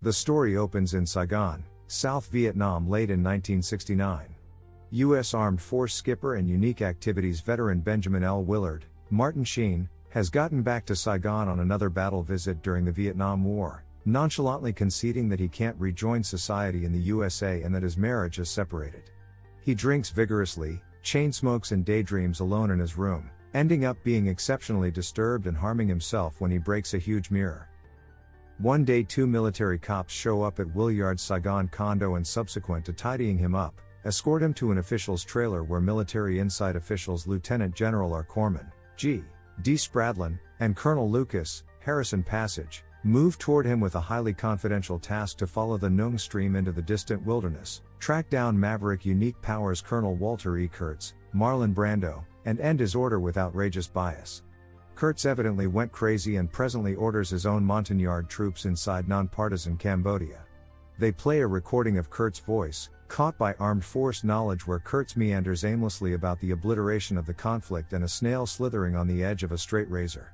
The story opens in Saigon, South Vietnam late in 1969. U.S. Armed Force skipper and Unique Activities veteran Benjamin L. Willard, Martin Sheen, has gotten back to Saigon on another battle visit during the Vietnam War, nonchalantly conceding that he can't rejoin society in the USA and that his marriage is separated. He drinks vigorously, chain smokes and daydreams alone in his room, ending up being exceptionally disturbed and harming himself when he breaks a huge mirror. One day 2 military cops show up at Willard's Saigon condo and subsequent to tidying him up, escort him to an official's trailer where military inside officials Lieutenant General R. Corman, G. D. Spradlin, and Colonel Lucas, Harrison Passage, move toward him with a highly confidential task to follow the Nung Stream into the distant wilderness, track down Maverick Unique Powers Colonel Walter E. Kurtz, Marlon Brando, and end his order with outrageous bias. Kurtz evidently went crazy and presently orders his own Montagnard troops inside nonpartisan Cambodia. They play a recording of Kurtz's voice, caught by armed force knowledge where Kurtz meanders aimlessly about the obliteration of the conflict and a snail slithering on the edge of a straight razor.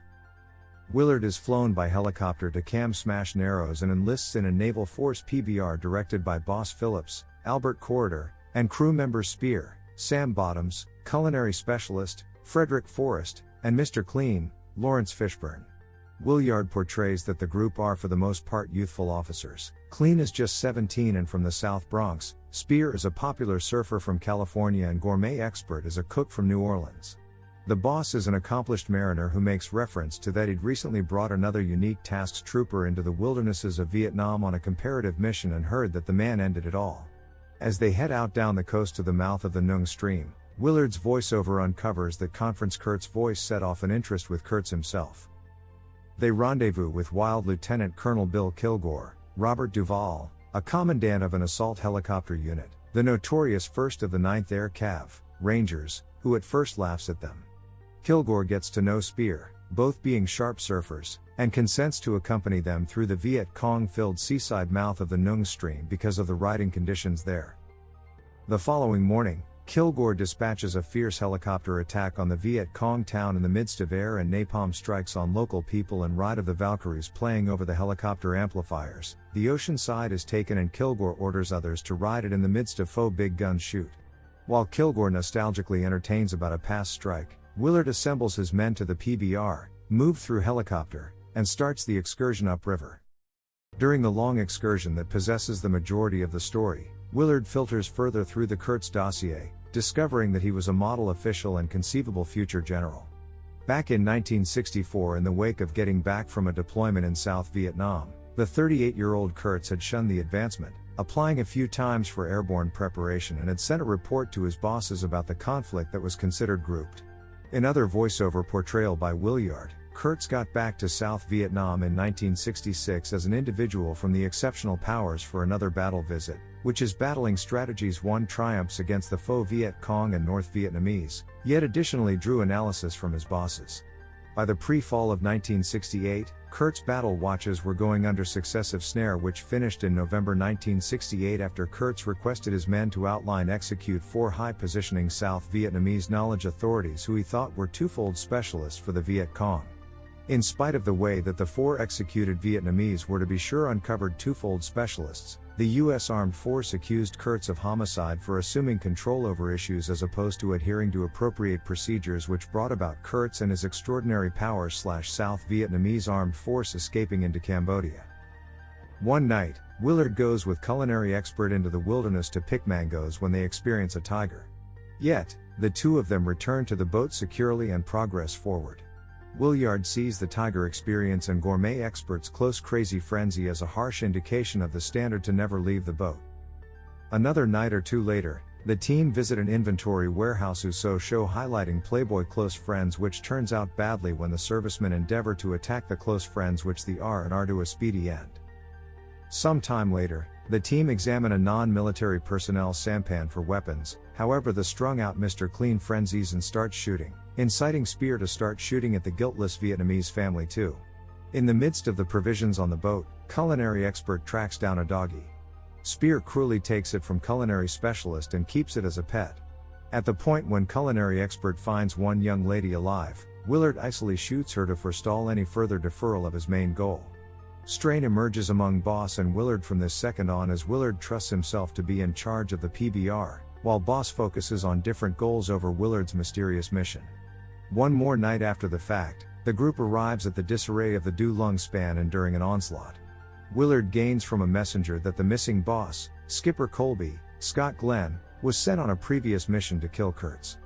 Willard is flown by helicopter to Cam Smash Narrows and enlists in a Naval Force PBR directed by Boss Phillips, Albert Corridor, and crew members Spear, Sam Bottoms, culinary specialist, Frederick Forrest, and Mr. Clean, Lawrence Fishburne. Willard portrays that the group are for the most part youthful officers. Clean is just 17 and from the South Bronx, Spear is a popular surfer from California and Gourmet Expert is a cook from New Orleans. The boss is an accomplished mariner who makes reference to that he'd recently brought another unique tasks trooper into the wildernesses of Vietnam on a comparative mission and heard that the man ended it all. As they head out down the coast to the mouth of the Nung Stream, Willard's voiceover uncovers that Conference Kurtz's voice set off an interest with Kurtz himself. They rendezvous with Wild Lieutenant Colonel Bill Kilgore, Robert Duvall, a commandant of an assault helicopter unit, the notorious 1st of the 9th Air Cav, Rangers, who at first laughs at them. Kilgore gets to know Spear, both being sharp surfers, and consents to accompany them through the Viet Cong-filled seaside mouth of the Nung Stream because of the riding conditions there. The following morning, Kilgore dispatches a fierce helicopter attack on the Viet Cong town in the midst of air and napalm strikes on local people and Ride of the Valkyries playing over the helicopter amplifiers. The ocean side is taken and Kilgore orders others to ride it in the midst of faux big guns shoot. While Kilgore nostalgically entertains about a past strike, Willard assembles his men to the PBR, move through helicopter, and starts the excursion upriver. During the long excursion that possesses the majority of the story, Willard filters further through the Kurtz dossier, discovering that he was a model official and conceivable future general. Back in 1964, in the wake of getting back from a deployment in South Vietnam, the 38-year-old Kurtz had shunned the advancement, applying a few times for airborne preparation and had sent a report to his bosses about the conflict that was considered grouped. In other voiceover portrayal by Willard, Kurtz got back to South Vietnam in 1966 as an individual from the Exceptional Powers for another battle visit, which is battling strategies won triumphs against the faux Viet Cong and North Vietnamese, yet additionally drew analysis from his bosses. By the pre-fall of 1968, Kurtz's battle watches were going under successive snare which finished in November 1968 after Kurtz requested his men to outline execute 4 high-positioning South Vietnamese knowledge authorities who he thought were twofold specialists for the Viet Cong. In spite of the way that the 4 executed Vietnamese were to be sure uncovered twofold specialists, the U.S. Armed Force accused Kurtz of homicide for assuming control over issues as opposed to adhering to appropriate procedures which brought about Kurtz and his extraordinary powers / South Vietnamese Armed Force escaping into Cambodia. One night, Willard goes with culinary expert into the wilderness to pick mangoes when they experience a tiger. Yet, the two of them return to the boat securely and progress forward. Willard sees the tiger experience and Gourmet Expert's close crazy frenzy as a harsh indication of the standard to never leave the boat. Another night or two later, the team visit an inventory warehouse show highlighting Playboy close friends which turns out badly when the servicemen endeavor to attack the close friends which they are to a speedy end. Some time later, the team examine a non-military personnel sampan for weapons, however the strung-out Mr. Clean frenzies and starts shooting, inciting Spear to start shooting at the guiltless Vietnamese family too. In the midst of the provisions on the boat, culinary expert tracks down a doggy. Spear cruelly takes it from culinary specialist and keeps it as a pet. At the point when culinary expert finds one young lady alive, Willard icily shoots her to forestall any further deferral of his main goal. Strain emerges among Boss and Willard from this second on as Willard trusts himself to be in charge of the PBR, while Boss focuses on different goals over Willard's mysterious mission. One more night after the fact, the group arrives at the disarray of the Du Lung span and during an onslaught. Willard gains from a messenger that the missing boss, Skipper Colby, Scott Glenn, was sent on a previous mission to kill Kurtz.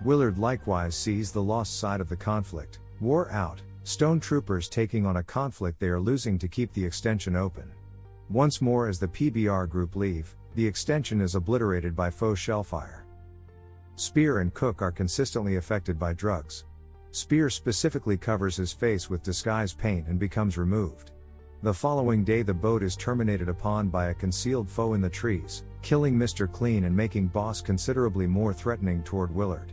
Willard likewise sees the lost side of the conflict, war out, Stone Troopers taking on a conflict they are losing to keep the extension open. Once more as the PBR group leave, the extension is obliterated by foe shellfire. Spear and Cook are consistently affected by drugs. Spear specifically covers his face with disguise paint and becomes removed. The following day the boat is terminated upon by a concealed foe in the trees, killing Mr. Clean and making Boss considerably more threatening toward Willard.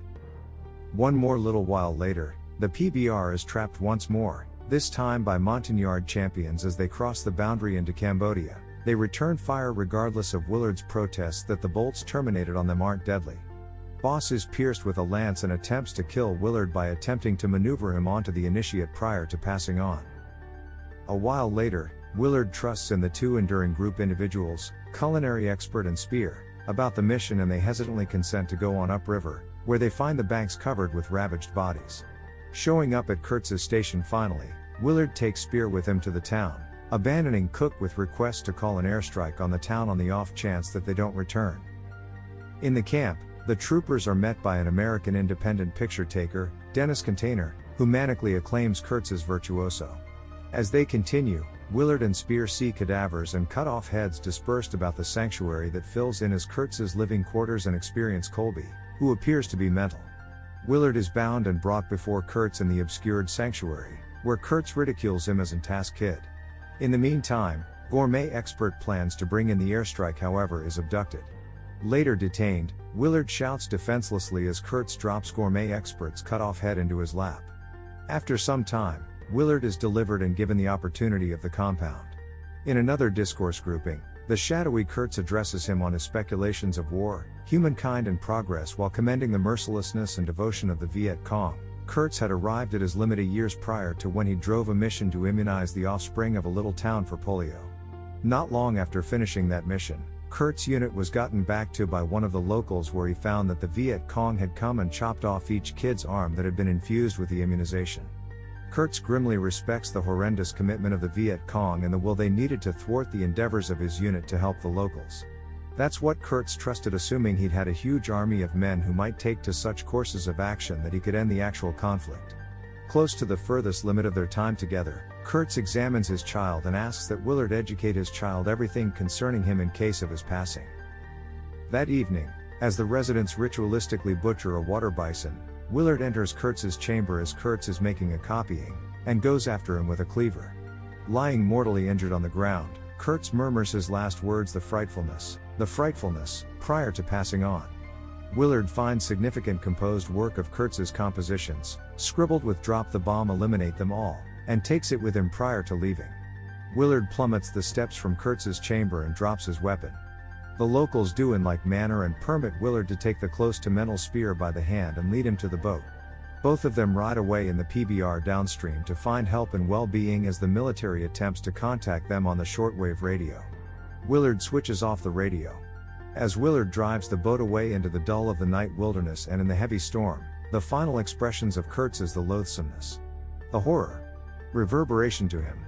One more little while later, the PBR is trapped once more, this time by Montagnard champions as they cross the boundary into Cambodia. They return fire regardless of Willard's protests that the bolts terminated on them aren't deadly. Boss is pierced with a lance and attempts to kill Willard by attempting to maneuver him onto the initiate prior to passing on. A while later, Willard trusts in the two enduring group individuals, culinary expert and Spear, about the mission and they hesitantly consent to go on upriver, where they find the banks covered with ravaged bodies. Showing up at Kurtz's station finally, Willard takes Spear with him to the town, abandoning Cook with requests to call an airstrike on the town on the off chance that they don't return. In the camp, the troopers are met by an American independent picture taker, Dennis Container, who manically acclaims Kurtz as virtuoso. As they continue, Willard and Spear see cadavers and cut off heads dispersed about the sanctuary that fills in as Kurtz's living quarters and experience Colby, who appears to be mental. Willard is bound and brought before Kurtz in the obscured sanctuary, where Kurtz ridicules him as an task kid. In the meantime, gourmet expert plans to bring in the airstrike however is abducted. Later detained, Willard shouts defenselessly as Kurtz drops gourmet expert's cut-off head into his lap. After some time, Willard is delivered and given the opportunity of the compound. In another discourse grouping, the shadowy Kurtz addresses him on his speculations of war, humankind and progress while commending the mercilessness and devotion of the Viet Cong. Kurtz had arrived at his limit years prior to when he drove a mission to immunize the offspring of a little town for polio. Not long after finishing that mission, Kurtz's unit was gotten back to by one of the locals where he found that the Viet Cong had come and chopped off each kid's arm that had been infused with the immunization. Kurtz grimly respects the horrendous commitment of the Viet Cong and the will they needed to thwart the endeavors of his unit to help the locals. That's what Kurtz trusted, assuming he'd had a huge army of men who might take to such courses of action that he could end the actual conflict. Close to the furthest limit of their time together, Kurtz examines his child and asks that Willard educate his child everything concerning him in case of his passing. That evening, as the residents ritualistically butcher a water bison, Willard enters Kurtz's chamber as Kurtz is making a copying, and goes after him with a cleaver. Lying mortally injured on the ground, Kurtz murmurs his last words, the frightfulness, prior to passing on. Willard finds significant composed work of Kurtz's compositions, scribbled with "drop the bomb, eliminate them all," and takes it with him prior to leaving. Willard plummets the steps from Kurtz's chamber and drops his weapon. The locals do in like manner and permit Willard to take the close to mental Spear by the hand and lead him to the boat. Both of them ride away in the PBR downstream to find help and well-being as the military attempts to contact them on the shortwave radio. Willard switches off the radio. As Willard drives the boat away into the dull of the night wilderness and in the heavy storm, the final expressions of Kurtz is the loathsomeness, the horror, reverberation to him.